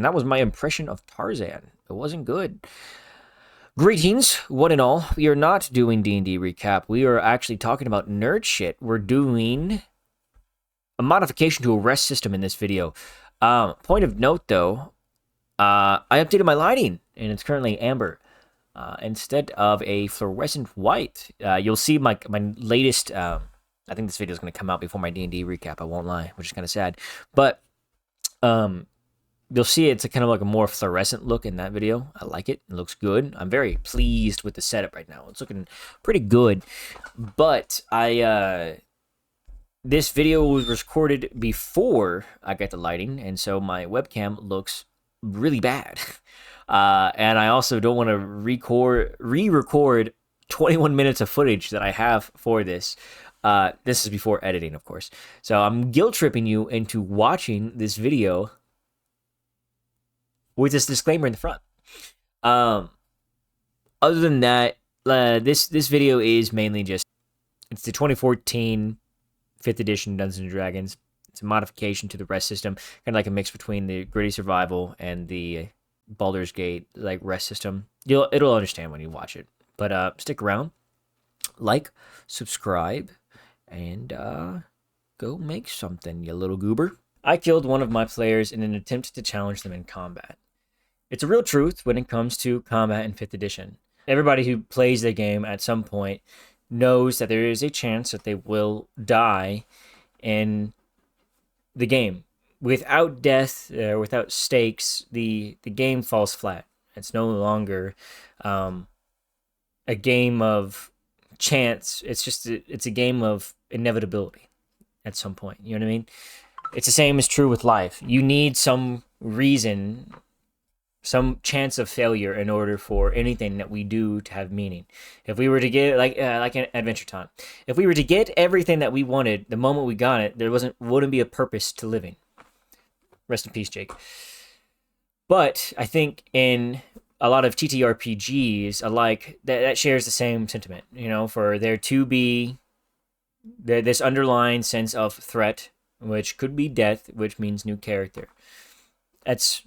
and that was my impression of Tarzan. It wasn't good. Greetings, one and all. We are not doing D&D recap. We are actually talking about nerd shit. We're doing a modification to a rest system in this video. Point of note, though, I updated my lighting, and it's currently amber instead of a fluorescent white. You'll see my latest. I think this video is going to come out before my D&D recap. I won't lie, which is kind of sad, but you'll see it's kind of like a more fluorescent look in that video. I like it. It looks good. I'm very pleased with the setup right now. It's looking pretty good. But this video was recorded before I got the lighting, and so my webcam looks really bad. And I also don't want to re-record 21 minutes of footage that I have for this. This is before editing, of course. So I'm guilt-tripping you into watching this video with this disclaimer in the front. Other than that, this video is mainly just, it's the 2014 5th edition Dungeons & Dragons. It's a modification to the rest system, kind of like a mix between the Gritty Survival and the Baldur's Gate like rest system. It'll understand when you watch it. But stick around, like, subscribe, and go make something, you little goober. I killed one of my players in an attempt to challenge them in combat. It's a real truth when it comes to combat in 5th edition. Everybody who plays the game at some point knows that there is a chance that they will die in the game. Without death, without stakes, the game falls flat. It's no longer a game of chance. It's a game of inevitability at some point. You know what I mean? It's the same is true with life. You need some reason, some chance of failure in order for anything that we do to have meaning. If we were to get like an Adventure Time, if we were to get everything that we wanted the moment we got it, there wouldn't be a purpose to living. Rest in peace, Jake. But I think in a lot of TTRPGs alike, that shares the same sentiment. You know, for there to be this underlying sense of threat, which could be death, which means new character. That's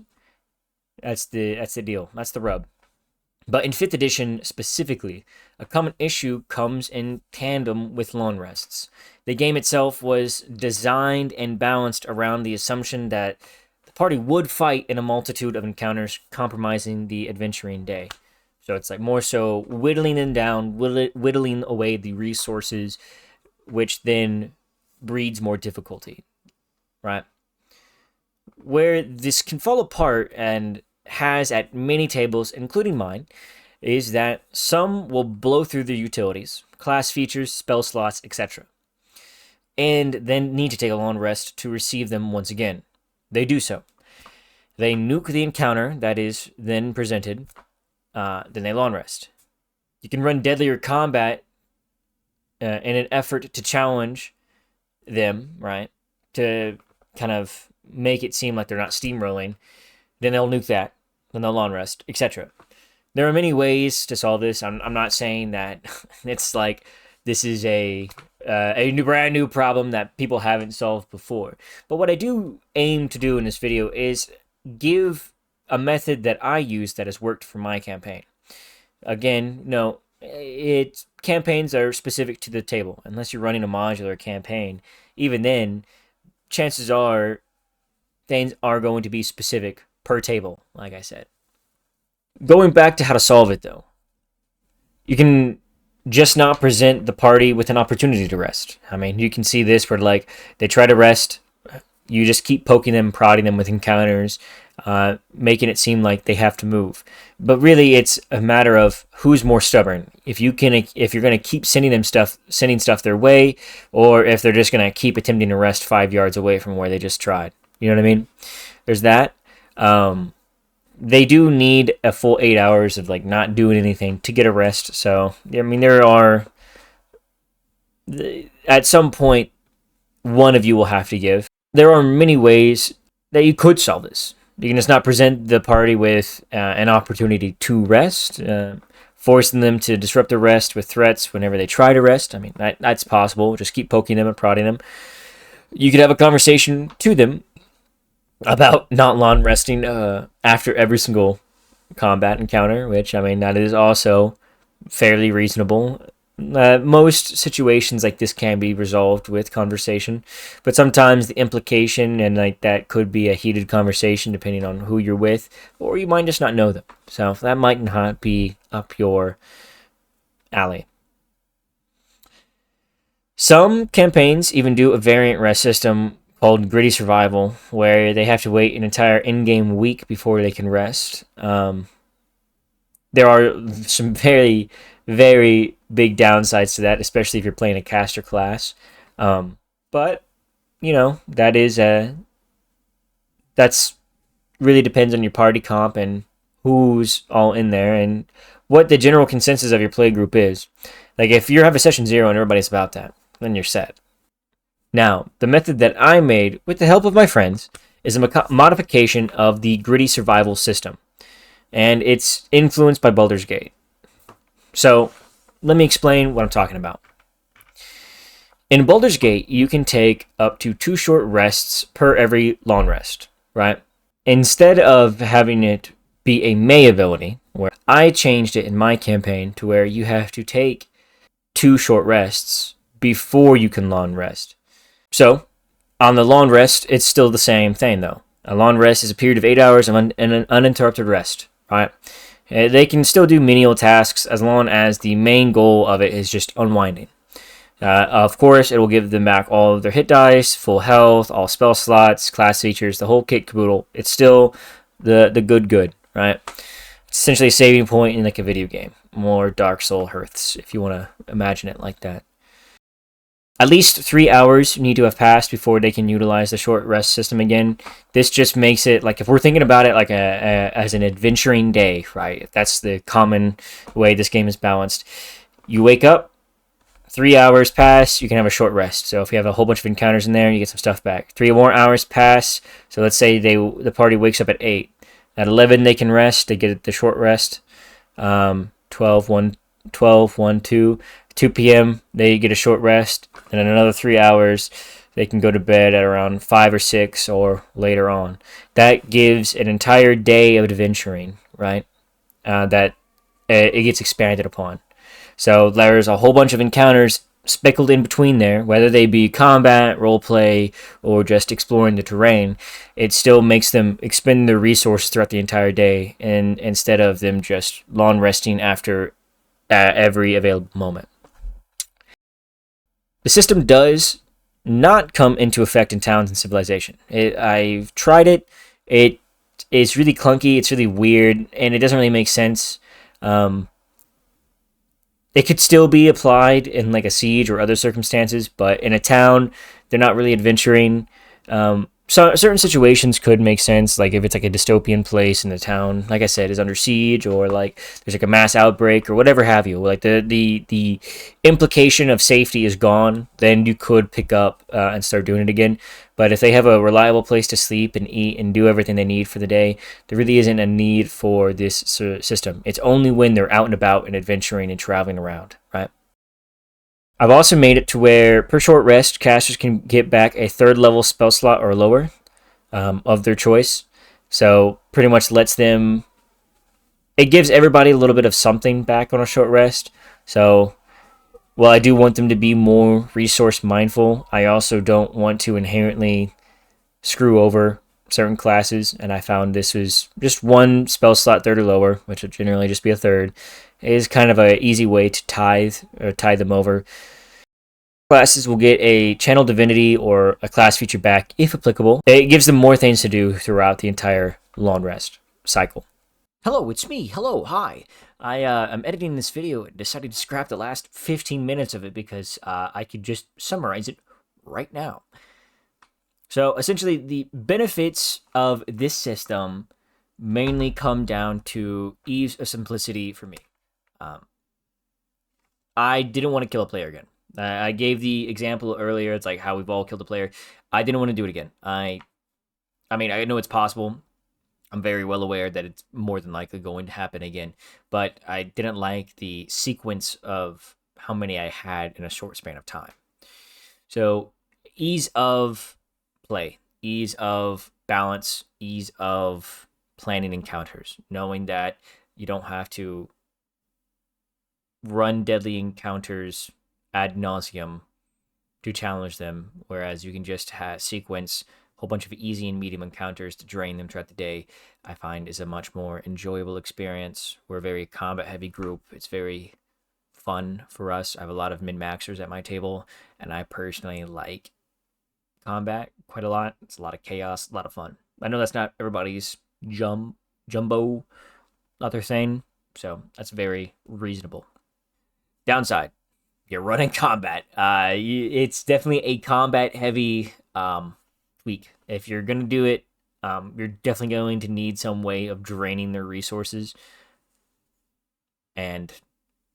the deal. That's the rub. But in 5th edition specifically, a common issue comes in tandem with long rests. The game itself was designed and balanced around the assumption that the party would fight in a multitude of encounters, compromising the adventuring day. So it's like more so whittling them down, whittling away the resources, which then breeds more difficulty, right? Where this can fall apart and has at many tables, including mine, is that some will blow through the utilities, class features, spell slots, etc., and then need to take a long rest to receive them once again. They do so. They nuke the encounter that is then presented, then they long rest. You can run deadlier combat in an effort to challenge them, right? To kind of make it seem like they're not steamrolling. Then they'll nuke that. Then they'll long rest, etc. There are many ways to solve this. I'm not saying that it's like this is a brand new problem that people haven't solved before. But what I do aim to do in this video is give a method that I use that has worked for my campaign. Again, no, campaigns are specific to the table. Unless you're running a modular campaign, even then, chances are things are going to be specific per table, like I said. Going back to how to solve it, though, you can just not present the party with an opportunity to rest. I mean, you can see this where, like, they try to rest, you just keep poking them, prodding them with encounters, making it seem like they have to move. But really, it's a matter of who's more stubborn. If you're going to keep sending stuff their way, or if they're just going to keep attempting to rest 5 yards away from where they just tried. You know what I mean? There's that. They do need a full 8 hours of like not doing anything to get a rest. So I mean, at some point, one of you will have to give. There are many ways that you could solve this. You can just not present the party with an opportunity to rest, forcing them to disrupt the rest with threats whenever they try to rest. I mean, that's possible. Just keep poking them and prodding them. You could have a conversation to them about not long resting after every single combat encounter, which, I mean, that is also fairly reasonable. Most situations like this can be resolved with conversation, but sometimes the implication and like that could be a heated conversation depending on who you're with, or you might just not know them. So that might not be up your alley. Some campaigns even do a variant rest system called Gritty Survival, where they have to wait an entire in-game week before they can rest. There are some very, very big downsides to that, especially if you're playing a caster class. But you know that's really depends on your party comp and who's all in there and what the general consensus of your play group is. Like if you have a session 0 and everybody's about that, then you're set. Now, the method that I made with the help of my friends is a modification of the Gritty Survival system, and it's influenced by Baldur's Gate. So, let me explain what I'm talking about. In Baldur's Gate, you can take up to 2 short rests per every long rest, right? Instead of having it be a May ability, where I changed it in my campaign to where you have to take 2 short rests before you can long rest. So, on the long rest, it's still the same thing, though. A long rest is a period of 8 hours of an uninterrupted rest, right? They can still do menial tasks as long as the main goal of it is just unwinding. Of course, it will give them back all of their hit dice, full health, all spell slots, class features, the whole kit caboodle. It's still the good, right? It's essentially a saving point in like a video game. More Dark Soul Hearths, if you want to imagine it like that. At least 3 hours need to have passed before they can utilize the short rest system again. This just makes it like if we're thinking about it like as an adventuring day, right? That's the common way this game is balanced. You wake up, 3 hours pass, you can have a short rest. So if you have a whole bunch of encounters in there, you get some stuff back. 3 more hours pass. So let's say the party wakes up at 8. At 11 they can rest. They get the short rest. 12, 1, 2. 2 p.m. they get a short rest. And in another 3 hours, they can go to bed at around 5 or 6 or later on. That gives an entire day of adventuring, right? That it gets expanded upon. So there's a whole bunch of encounters speckled in between there, whether they be combat, roleplay, or just exploring the terrain. It still makes them expend their resources throughout the entire day, and instead of them just long resting after every available moment. The system does not come into effect in Towns and Civilization. I've tried it. It's really clunky. It's really weird, and it doesn't really make sense. It could still be applied in like a siege or other circumstances, but in a town, they're not really adventuring. So certain situations could make sense, like if it's like a dystopian place and the town, like I said, is under siege, or like there's like a mass outbreak or whatever have you. Like the implication of safety is gone, then you could pick up and start doing it again. But if they have a reliable place to sleep and eat and do everything they need for the day, there really isn't a need for this system. It's only when they're out and about and adventuring and traveling around, right? I've also made it to where, per short rest, casters can get back a 3rd level spell slot or lower of their choice. So, pretty much lets them... It gives everybody a little bit of something back on a short rest. So, while I do want them to be more resource mindful, I also don't want to inherently screw over certain classes. And I found this was just 1 spell slot 3rd or lower, which would generally just be a 3rd. Is kind of an easy way to tithe them over. Classes will get a channel divinity or a class feature back if applicable. It gives them more things to do throughout the entire long rest cycle. Hello, it's me. Hello, hi. I'm editing this video and decided to scrap the last 15 minutes of it because I could just summarize it right now. So essentially, the benefits of this system mainly come down to ease of simplicity for me. I didn't want to kill a player again. I gave the example earlier. It's like how we've all killed a player. I didn't want to do it again. I mean, I know it's possible. I'm very well aware that it's more than likely going to happen again. But I didn't like the sequence of how many I had in a short span of time. So, ease of play, ease of balance, ease of planning encounters, knowing that you don't have to run deadly encounters ad nauseum to challenge them, whereas you can just sequence a whole bunch of easy and medium encounters to drain them throughout the day. I find is a much more enjoyable experience. We're a very combat heavy group. It's very fun for us. I have a lot of min-maxers at my table, and I personally like combat quite a lot. It's a lot of chaos, a lot of fun. I know that's not everybody's jumbo, not their thing, so that's very reasonable. Downside, you're running combat. It's definitely a combat heavy tweak. If you're gonna do it, you're definitely going to need some way of draining their resources. And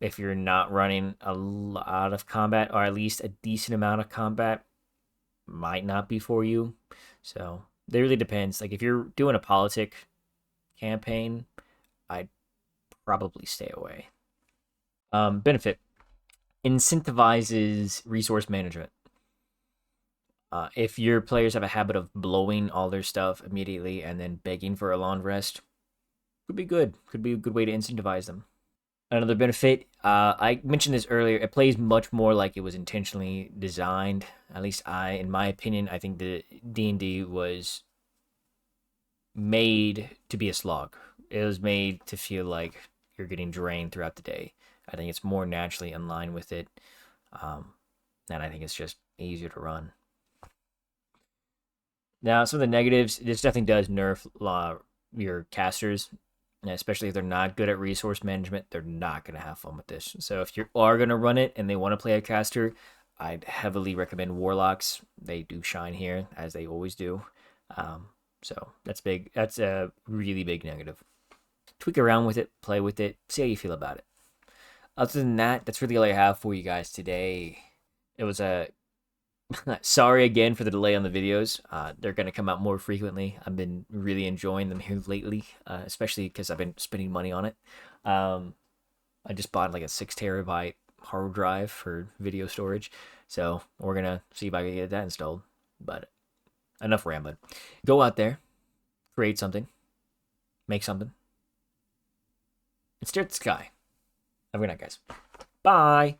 if you're not running a lot of combat, or at least a decent amount of combat, might not be for you. So it really depends. Like if you're doing a politic campaign, I'd probably stay away. Benefit incentivizes resource management. If your players have a habit of blowing all their stuff immediately and then begging for a long rest, could be good. Could be a good way to incentivize them. Another benefit, I mentioned this earlier, it plays much more like it was intentionally designed. At least in my opinion, I think the D&D was made to be a slog. It was made to feel like you're getting drained throughout the day. I think it's more naturally in line with it. And I think it's just easier to run. Now, some of the negatives, this definitely does nerf your casters, especially if they're not good at resource management. They're not going to have fun with this. So if you are going to run it and they want to play a caster, I'd heavily recommend Warlocks. They do shine here, as they always do. So that's big. That's a really big negative. Tweak around with it, play with it, see how you feel about it. Other than that, that's really all I have for you guys today. It was a sorry again for the delay on the videos. They're going to come out more frequently. I've been really enjoying them here lately, especially because I've been spending money on it. I just bought like a 6 terabyte hard drive for video storage. So we're going to see if I can get that installed. But enough rambling. Go out there, create something, make something, and stare at the sky. Have a good night, guys. Bye.